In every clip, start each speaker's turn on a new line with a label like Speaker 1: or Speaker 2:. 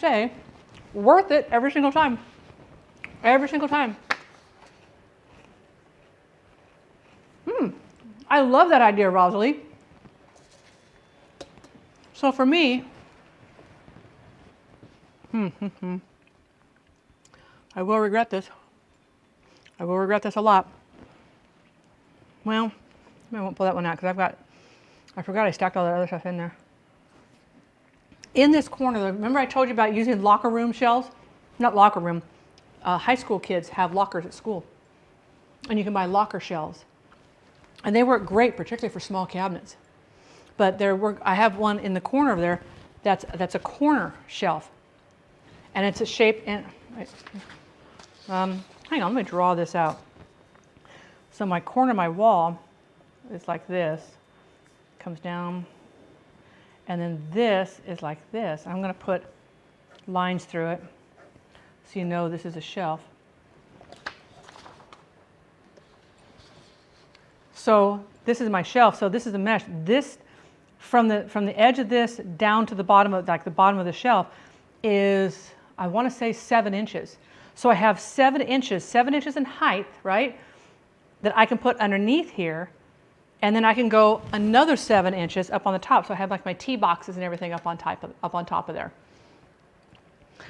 Speaker 1: say, worth it every single time. Every single time. I love that idea, Rosalie. So for me, I will regret this. I will regret this a lot. Well, I won't pull that one out because I forgot I stacked all that other stuff in there. In this corner, remember I told you about using locker room shelves? Not locker room. High school kids have lockers at school. And you can buy locker shelves. And they work great, particularly for small cabinets. But I have one in the corner over there that's a corner shelf. And it's a shape, and hang on, let me draw this out. So my corner of my wall is like this, comes down, and then this is like this. I'm going to put lines through it so you know this is a shelf. So this is my shelf. So this is a mesh. This from the edge of this down to the bottom of the shelf is, I want to say, 7 inches. So I have 7 inches in height, right? That I can put underneath here, and then I can go another 7 inches up on the top. So I have like my tea boxes and everything up on top of there.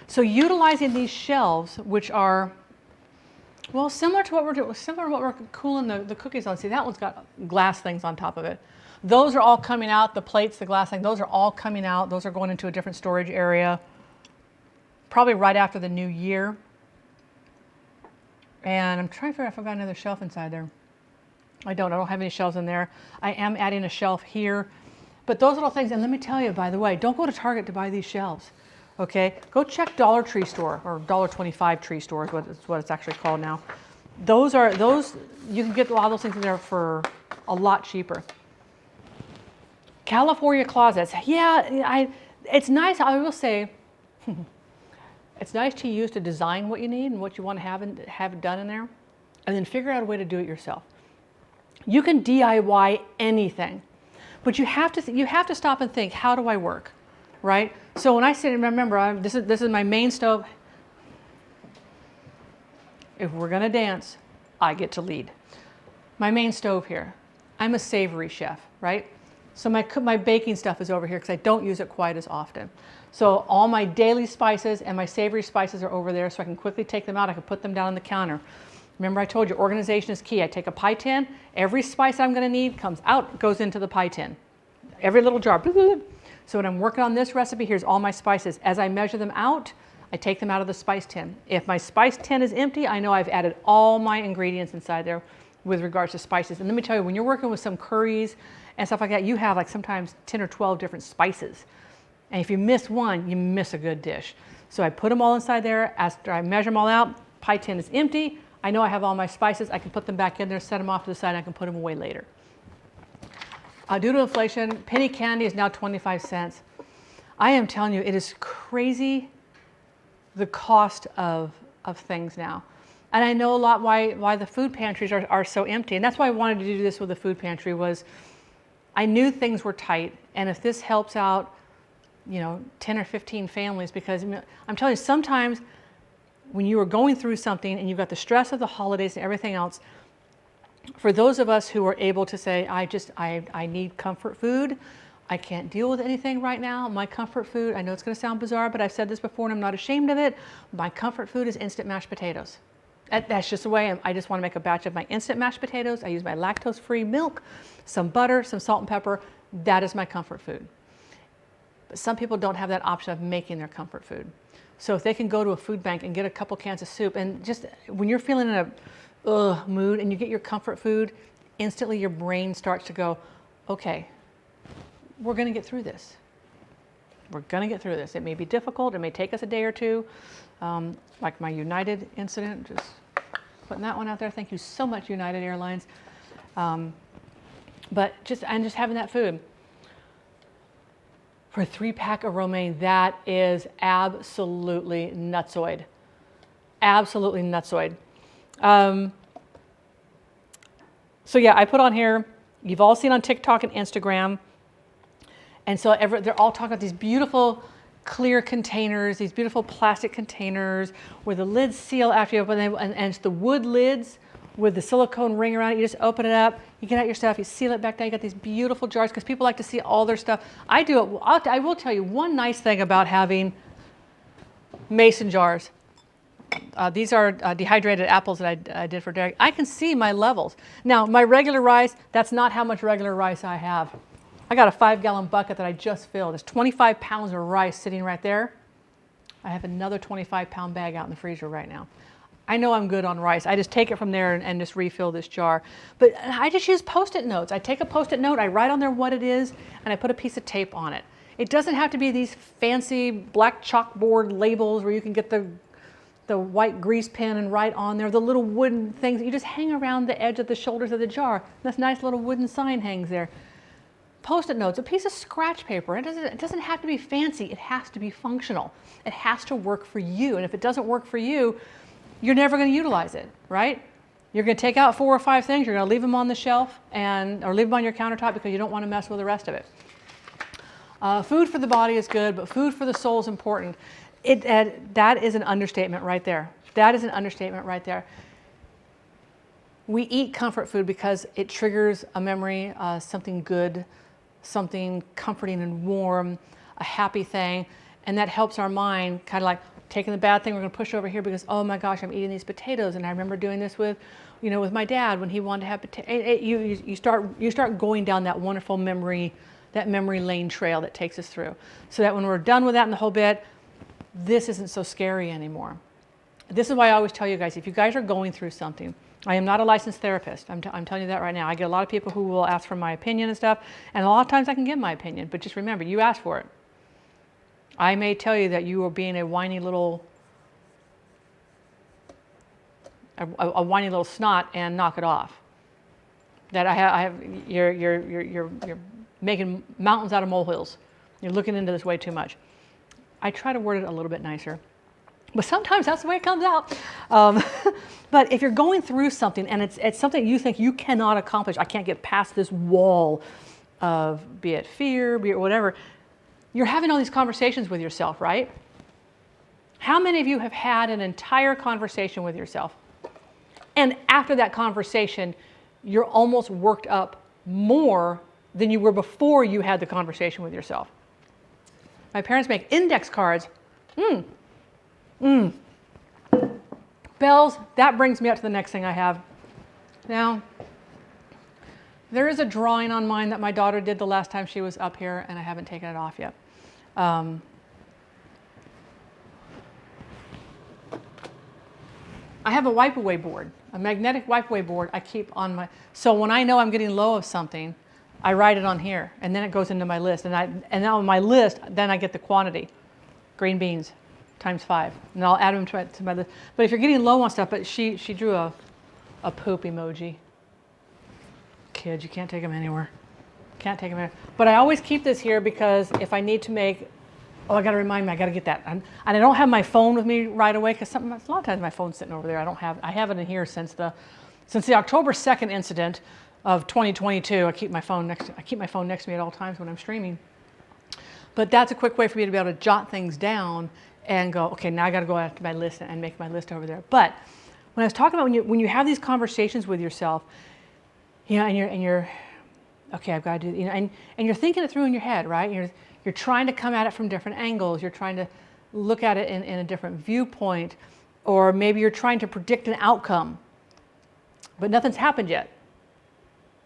Speaker 1: So utilizing these shelves, which are, well, similar to what we're doing, similar to what we're cooling the cookies on. See, that one's got glass things on top of it. Those are all coming out, the plates, the glass thing, those are all coming out. Those are going into a different storage area, probably right after the new year. And I'm trying to figure out if I've got another shelf inside there. I don't have any shelves in there. I am adding a shelf here. But those little things, and let me tell you, by the way, don't go to Target to buy these shelves. Okay, go check Dollar Tree store, or $1.25 Tree store is what it's actually called now. Those you can get a lot of those things in there for a lot cheaper. California closets, yeah, it's nice. I will say, it's nice to use to design what you need and what you want to have done in there, and then figure out a way to do it yourself. You can DIY anything, but you have to stop and think, how do I work? Right? So when I sit and remember, this is my main stove. If we're gonna dance, I get to lead. My main stove here. I'm a savory chef, right? So my baking stuff is over here because I don't use it quite as often. So all my daily spices and my savory spices are over there, so I can quickly take them out. I can put them down on the counter. Remember I told you organization is key. I take a pie tin. Every spice I'm gonna need comes out, goes into the pie tin. Every little jar. So when I'm working on this recipe, here's all my spices. As I measure them out, I take them out of the spice tin. If my spice tin is empty, I know I've added all my ingredients inside there with regards to spices. And let me tell you, when you're working with some curries and stuff like that, you have like sometimes 10 or 12 different spices. And if you miss one, you miss a good dish. So I put them all inside there. After I measure them all out, pie tin is empty. I know I have all my spices. I can put them back in there, set them off to the side, and I can put them away later. Due to inflation, penny candy is now 25 cents. I am telling you, it is crazy the cost of things now. And I know a lot why the food pantries are so empty. And that's why I wanted to do this with the food pantry was I knew things were tight. And if this helps out, 10 or 15 families, because I'm telling you, sometimes when you are going through something and you've got the stress of the holidays and everything else, for those of us who are able to say, I need comfort food, I can't deal with anything right now, my comfort food, I know it's going to sound bizarre, but I've said this before and I'm not ashamed of it, my comfort food is instant mashed potatoes. That's just the way I just want to make a batch of my instant mashed potatoes. I use my lactose-free milk, some butter, some salt and pepper. That is my comfort food. But some people don't have that option of making their comfort food. So if they can go to a food bank and get a couple cans of soup, and just when you're feeling in a mood and you get your comfort food, instantly your brain starts to go, okay, we're going to get through this. We're going to get through this. It may be difficult. It may take us a day or two. Like my United incident, just putting that one out there. Thank you so much, United Airlines. But just having that food. For a 3-pack of romaine, that is absolutely nutsoid. Absolutely nutsoid. So yeah, I put on here, you've all seen on TikTok and Instagram. And so they're all talking about these beautiful clear containers, these beautiful plastic containers where the lids seal after you open them, and it's the wood lids with the silicone ring around it. You just open it up, you get out your stuff, you seal it back down. You got these beautiful jars because people like to see all their stuff. I do it. I will tell you one nice thing about having mason jars. These are dehydrated apples that I did for Derek. I can see my levels. Now, my regular rice, that's not how much regular rice I have. I got a 5-gallon bucket that I just filled. There's 25 pounds of rice sitting right there. I have another 25-pound bag out in the freezer right now. I know I'm good on rice. I just take it from there and just refill this jar. But I just use Post-it notes. I take a Post-it note, I write on there what it is, and I put a piece of tape on it. It doesn't have to be these fancy black chalkboard labels where you can get the white grease pen and write on there, the little wooden things that you just hang around the edge of the shoulders of the jar. This nice little wooden sign hangs there. Post-it notes, a piece of scratch paper. It doesn't have to be fancy. It has to be functional. It has to work for you. And if it doesn't work for you, you're never going to utilize it, right? You're going to take out 4 or 5 things. You're going to leave them on the shelf or leave them on your countertop because you don't want to mess with the rest of it. Food for the body is good, but food for the soul is important. That is an understatement right there. That is an understatement right there. We eat comfort food because it triggers a memory, something good, something comforting and warm, a happy thing, and that helps our mind kind of like taking the bad thing we're going to push over here because, oh my gosh, I'm eating these potatoes, and I remember doing this with my dad when he wanted to have potatoes. You start going down that wonderful memory, that memory lane trail that takes us through, so that when we're done with that and the whole bit, this isn't so scary anymore. This is why I always tell you guys, if you guys are going through something, I am not a licensed therapist. I'm telling you that right now. I get a lot of people who will ask for my opinion and stuff, and a lot of times I can give my opinion, but just remember, you asked for it. I may tell you that you are being a whiny little snot and knock it off. That you're making mountains out of molehills. You're looking into this way too much. I try to word it a little bit nicer, but sometimes that's the way it comes out. But if you're going through something and it's something you think you cannot accomplish, I can't get past this wall of, be it fear, be it whatever, you're having all these conversations with yourself, right? How many of you have had an entire conversation with yourself? And after that conversation, you're almost worked up more than you were before you had the conversation with yourself. My parents make index cards. Bells, that brings me up to the next thing I have. Now, there is a drawing on mine that my daughter did the last time she was up here, and I haven't taken it off yet. I have a wipe away board, a magnetic wipe away board I keep on my, so when I know I'm getting low of something, I write it on here, and then it goes into my list. And now on my list, then I get the quantity. Green beans, times 5. And I'll add them to my list. But if you're getting low on stuff, but she drew a poop emoji. Kids, you can't take them anywhere. Can't take them anywhere. But I always keep this here because if I need to make, I got to remind me, I got to get that. And I don't have my phone with me right away because a lot of times my phone's sitting over there. I have it in here since the October 2nd incident of 2022. I keep my phone next to me at all times when I'm streaming. But that's a quick way for me to be able to jot things down and go, okay, now I got to go after my list and make my list over there. But when I was talking about when you have these conversations with yourself, and you're okay, I've got to do, and you're thinking it through in your head, right? You're trying to come at it from different angles. You're trying to look at it in a different viewpoint, or maybe you're trying to predict an outcome, but nothing's happened yet.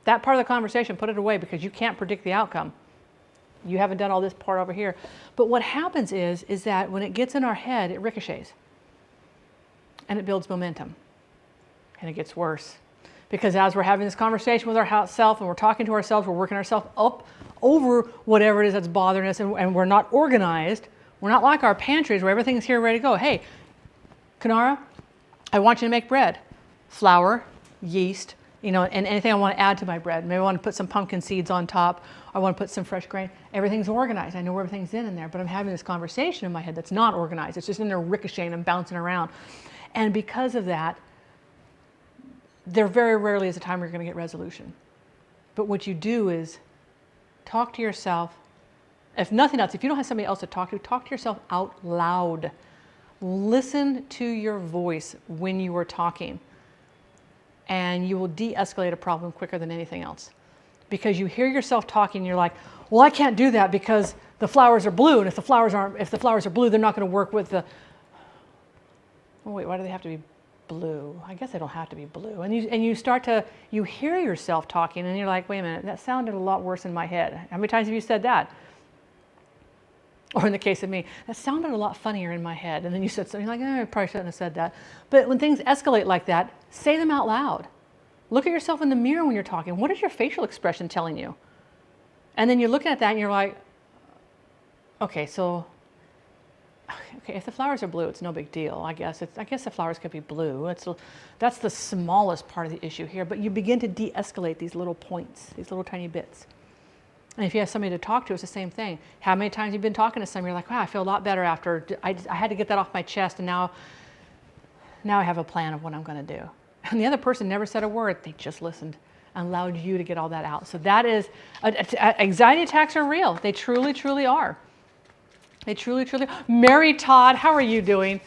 Speaker 1: That part of the conversation, put it away because you can't predict the outcome. You haven't done all this part over here. But what happens is that when it gets in our head, it ricochets. And it builds momentum. And it gets worse. Because as we're having this conversation with ourselves and we're talking to ourselves, we're working ourselves up over whatever it is that's bothering us, and we're not organized. We're not like our pantries where everything's here ready to go. Hey, Kanara, I want you to make bread. Flour, yeast, and anything I want to add to my bread. Maybe I want to put some pumpkin seeds on top. I want to put some fresh grain. Everything's organized. I know where everything's in there, but I'm having this conversation in my head that's not organized. It's just in there ricocheting and bouncing around. And because of that, there very rarely is a time where you're going to get resolution. But what you do is talk to yourself If nothing else, if you don't have somebody else to talk to yourself out loud. Listen to your voice when you are talking, and you will de-escalate a problem quicker than anything else. Because you hear yourself talking, and you're like, well, I can't do that because the flowers are blue, and if the flowers are blue, they're not going to work with the. Oh wait, why do they have to be blue? I guess they don't have to be blue. And you hear yourself talking, and you're like, wait a minute, that sounded a lot worse in my head. How many times have you said that? Or in the case of me, that sounded a lot funnier in my head. And then you said something like, I probably shouldn't have said that. But when things escalate like that, say them out loud. Look at yourself in the mirror when you're talking. What is your facial expression telling you? And then you're looking at that and you're like, okay, if the flowers are blue, it's no big deal, I guess. I guess the flowers could be blue. That's the smallest part of the issue here. But you begin to de-escalate these little points, these little tiny bits. And if you have somebody to talk to, it's the same thing. How many times you've been talking to somebody, you're like, wow, I feel a lot better after, I had to get that off my chest, and now I have a plan of what I'm going to do. And the other person never said a word. They just listened and allowed you to get all that out. So that is, anxiety attacks are real. They truly, truly are. They truly, truly are. Mary Todd, how are you doing?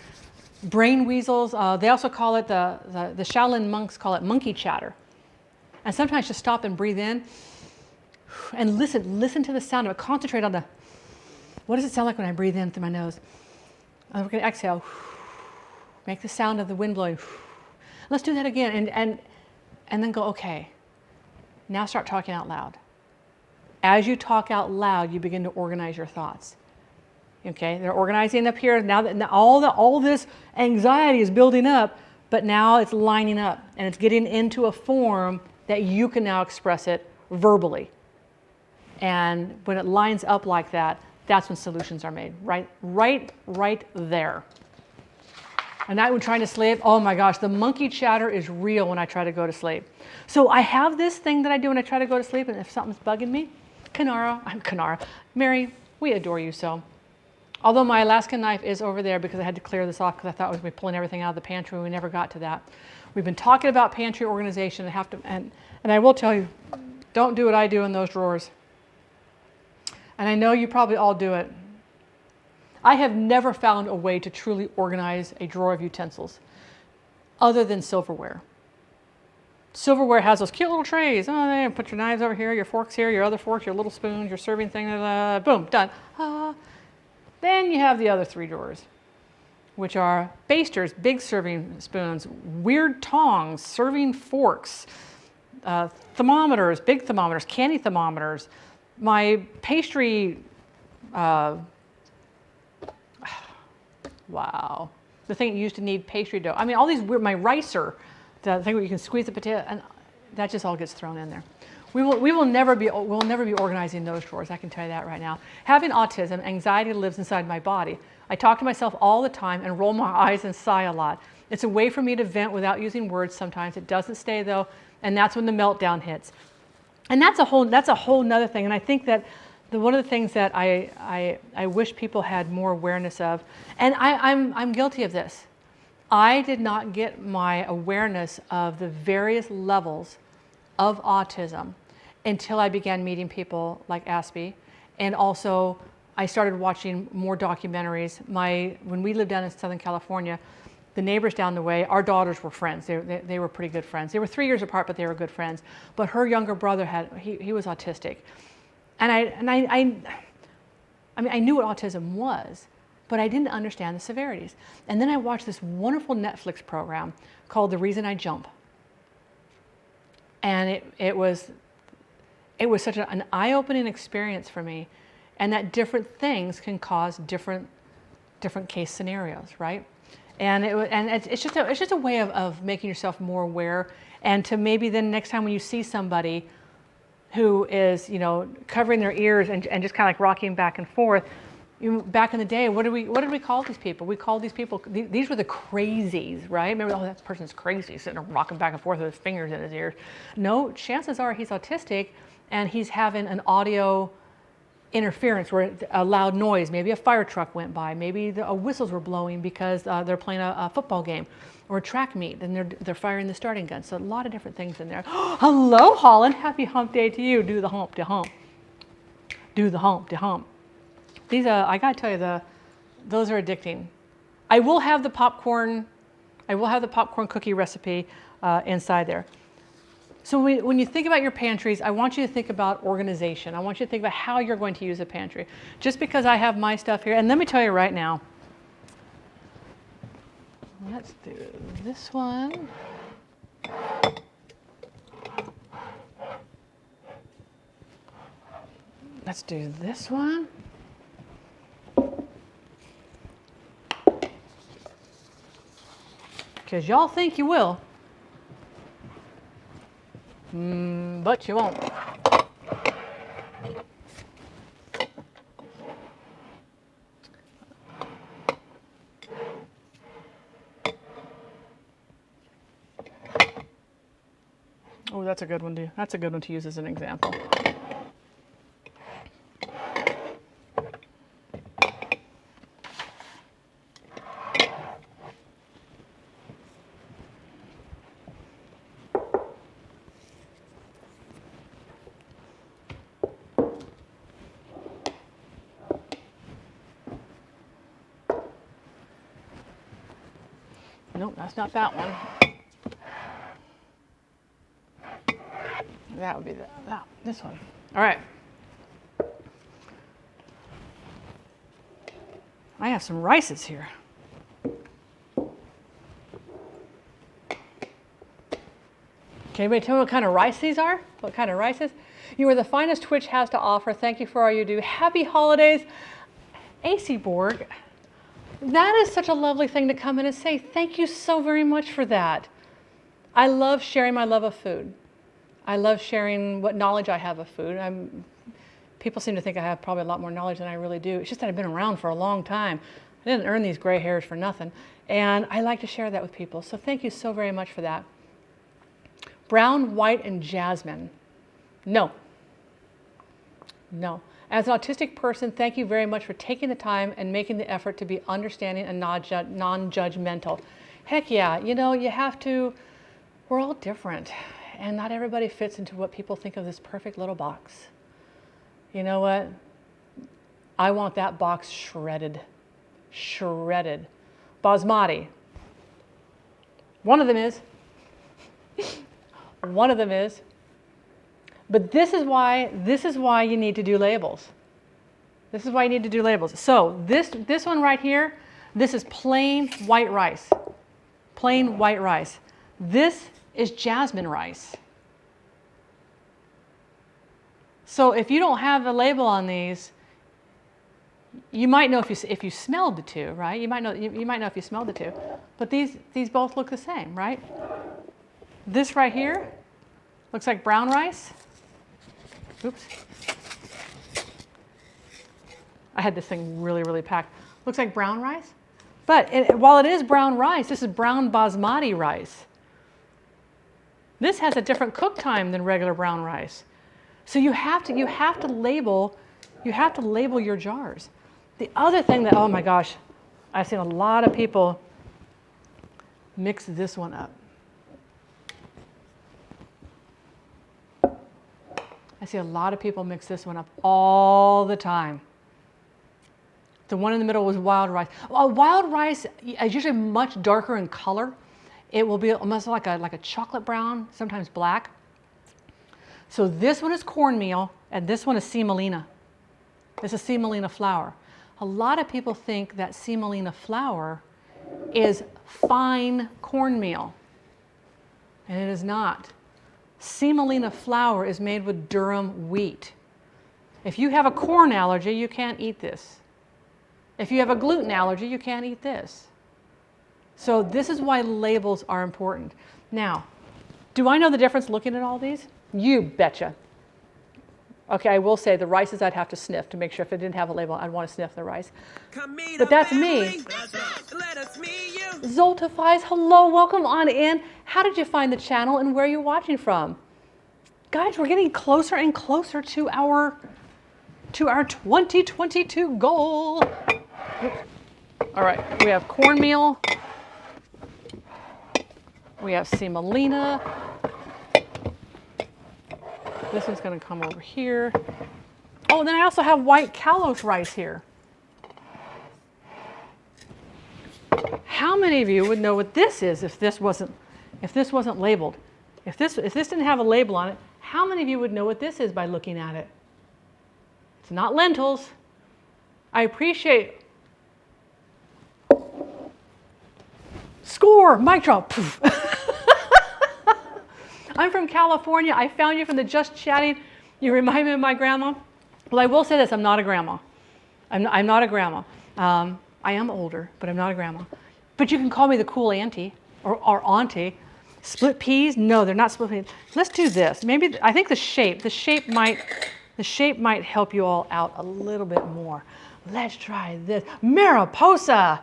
Speaker 1: Brain weasels, they also call it, the Shaolin monks call it monkey chatter. And sometimes just stop and breathe in. And listen to the sound of it. Concentrate on what does it sound like when I breathe in through my nose? We're going to exhale. Make the sound of the wind blowing. Let's do that again. And then go, okay, now start talking out loud. As you talk out loud, you begin to organize your thoughts. Okay, they're organizing up here. Now that all this anxiety is building up, but now it's lining up and it's getting into a form that you can now express it verbally. And when it lines up like that, that's when solutions are made, right there. And night when trying to sleep, oh my gosh, the monkey chatter is real when I try to go to sleep. So I have this thing that I do when I try to go to sleep, and if something's bugging me, Kanara, Mary, we adore you so. Although my Alaskan knife is over there because I had to clear this off because I thought I was going to be pulling everything out of the pantry, and we never got to that. We've been talking about pantry organization, and I will tell you, don't do what I do in those drawers. And I know you probably all do it. I have never found a way to truly organize a drawer of utensils other than silverware. Silverware has those cute little trays. Oh, there, put your knives over here, your forks here, your other forks, your little spoons, your serving thing, boom, done. Then you have the other three drawers, which are basters, big serving spoons, weird tongs, serving forks, thermometers, big thermometers, candy thermometers, my pastry, wow, the thing you used to knead pastry dough. I mean, all these weird, my ricer, the thing where you can squeeze the potato, and that just all gets thrown in there. We'll never be organizing those drawers, I can tell you that right now. Having autism, anxiety lives inside my body. I talk to myself all the time and roll my eyes and sigh a lot. It's a way for me to vent without using words sometimes. It doesn't stay though, and that's when the meltdown hits. And that's a whole nother thing. And I think that one of the things that I wish people had more awareness of, and I'm guilty of this. I did not get my awareness of the various levels of autism until I began meeting people like Aspie. And also I started watching more documentaries. When we lived down in Southern California, the neighbors down the way, our daughters were friends. They were pretty good friends. They were 3 years apart, but they were good friends. But her younger brother he was autistic. And I knew what autism was, but I didn't understand the severities. And then I watched this wonderful Netflix program called The Reason I Jump. And it was such an eye-opening experience for me, and that different things can cause different case scenarios, right? And it's just a way of making yourself more aware, and to maybe then next time when you see somebody who is, covering their ears and just kind of like rocking back and forth, back in the day, what did we call these people? We called these people, these were the crazies, right? Remember, oh, that person's crazy, sitting there rocking back and forth with his fingers in his ears. No, chances are he's autistic and he's having an audio interference where a loud noise, maybe a fire truck went by, maybe whistles were blowing because they're playing a football game or a track meet and they're firing the starting gun. So a lot of different things in there. Hello, Holland. Happy hump day to you. Do the hump to hump. Do the hump to hump. These, I gotta tell you, those are addicting. I will have the popcorn cookie recipe inside there. So when you think about your pantries, I want you to think about organization. I want you to think about how you're going to use a pantry. Just because I have my stuff here, and let me tell you right now, let's do this one. Let's do this one. Because y'all think you will. But you won't. Oh, that's a good one to. That's a good one to use as an example. Nope, that's not that one. That would be this one. All right. I have some rices here. Can anybody tell me what kind of rice these are? What kind of rices? You are the finest Twitch has to offer. Thank you for all you do. Happy holidays. AC Borg. That is such a lovely thing to come in and say. Thank you so very much for that. I love sharing my love of food. I love sharing what knowledge I have of food. People seem to think I have probably a lot more knowledge than I really do. It's just that I've been around for a long time. I didn't earn these gray hairs for nothing. And I like to share that with people. So thank you so very much for that. Brown, white, and jasmine. No. No. As an autistic person, thank you very much for taking the time and making the effort to be understanding and non-judgmental. Heck yeah, you know, you have to, we're all different. And not everybody fits into what people think of this perfect little box. You know what? I want that box shredded. Shredded. Basmati. One of them is. One of them is. But this is why you need to do labels. This is why you need to do labels. So this one right here, this is plain white rice. Plain white rice. This is jasmine rice. So if you don't have a label on these, you might know if you smelled the two, right? You might know if you smelled the two. But these both look the same, right? This right here looks like brown rice. Oops. I had this thing really, really packed. Looks like brown rice. But while it is brown rice, this is brown basmati rice. This has a different cook time than regular brown rice. So you have to label your jars. The other thing that, oh my gosh, I've seen a lot of people mix this one up. I see a lot of people mix this one up all the time. The one in the middle was wild rice. Well, wild rice is usually much darker in color. It will be almost like a chocolate brown, sometimes black. So this one is cornmeal, and this one is semolina. This is semolina flour. A lot of people think that semolina flour is fine cornmeal, and it is not. Semolina flour is made with durum wheat. If you have a corn allergy, you can't eat this. If you have a gluten allergy, you can't eat this. So this is why labels are important. Now, do I know the difference looking at all these? You betcha. Okay, I will say the rices I'd have to sniff to make sure if it didn't have a label, I'd want to sniff the rice. But that's me. Zoltifies, hello, welcome on in. How did you find the channel and where are you watching from? Guys, we're getting closer and closer to our 2022 goal. All right, we have cornmeal. We have semolina. This one's going to come over here. Oh, and then I also have white kalos rice here. How many of you would know what this is if this wasn't labeled? If this didn't have a label on it, how many of you would know what this is by looking at it? It's not lentils. I appreciate. Score! Mic drop. I'm from California. I found you from the Just Chatting. You remind me of my grandma. Well, I will say this, I'm not a grandma. I'm not a grandma. I am older, but I'm not a grandma. But you can call me the cool auntie or auntie. Split peas? No, they're not split peas. Let's do this. Maybe, I think the shape might help you all out a little bit more. Let's try this. Mariposa!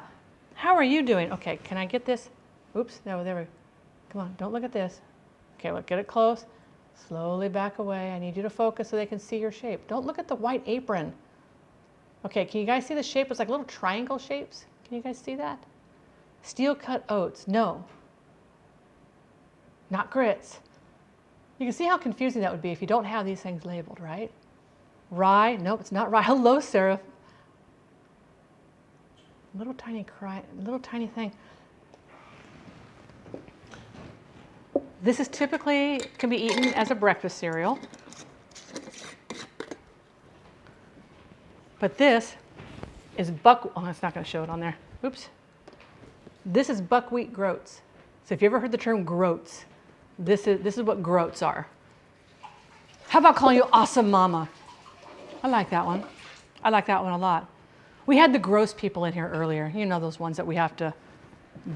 Speaker 1: How are you doing? Okay, can I get this? Oops, no, there we go. Come on, don't look at this. Okay, look, get it close. Slowly back away. I need you to focus so they can see your shape. Don't look at the white apron. Okay, can you guys see the shape? It's like little triangle shapes. Can you guys see that? Steel cut oats. No. Not grits. You can see how confusing that would be if you don't have these things labeled, right? Rye. Nope, it's not rye. Hello, Sarah. Little tiny thing. This is typically can be eaten as a breakfast cereal. But this is oh, it's not going to show it on there. Oops. This is buckwheat groats. So if you ever heard the term groats, this is what groats are. How about calling you awesome mama? I like that one. I like that one a lot. We had the gross people in here earlier. You know those ones that we have to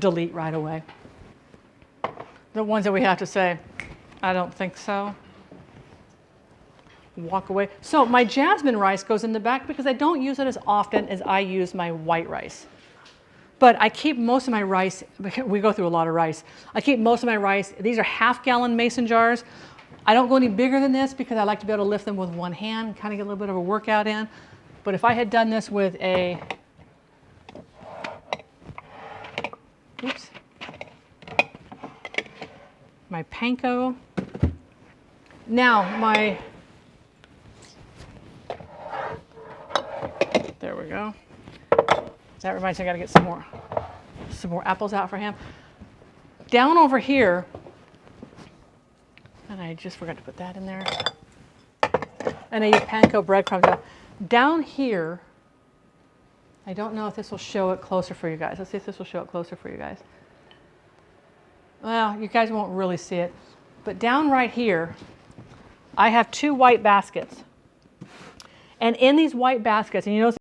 Speaker 1: delete right away. The ones that we have to say, I don't think so. Walk away. So my jasmine rice goes in the back because I don't use it as often as I use my white rice. But I keep most of my rice, we go through a lot of rice. I keep most of my rice, these are half-gallon mason jars. I don't go any bigger than this because I like to be able to lift them with one hand, kind of get a little bit of a workout in. But if I had done this with a, oops, my panko. Now there we go. That reminds me, I gotta get some more apples out for him. Down over here, and I just forgot to put that in there. And I use panko breadcrumbs. Down here, I don't know if this will show it closer for you guys. Let's see if this will show it closer for you guys. Well, you guys won't really see it. But down right here, I have 2 white baskets. And in these white baskets, and you notice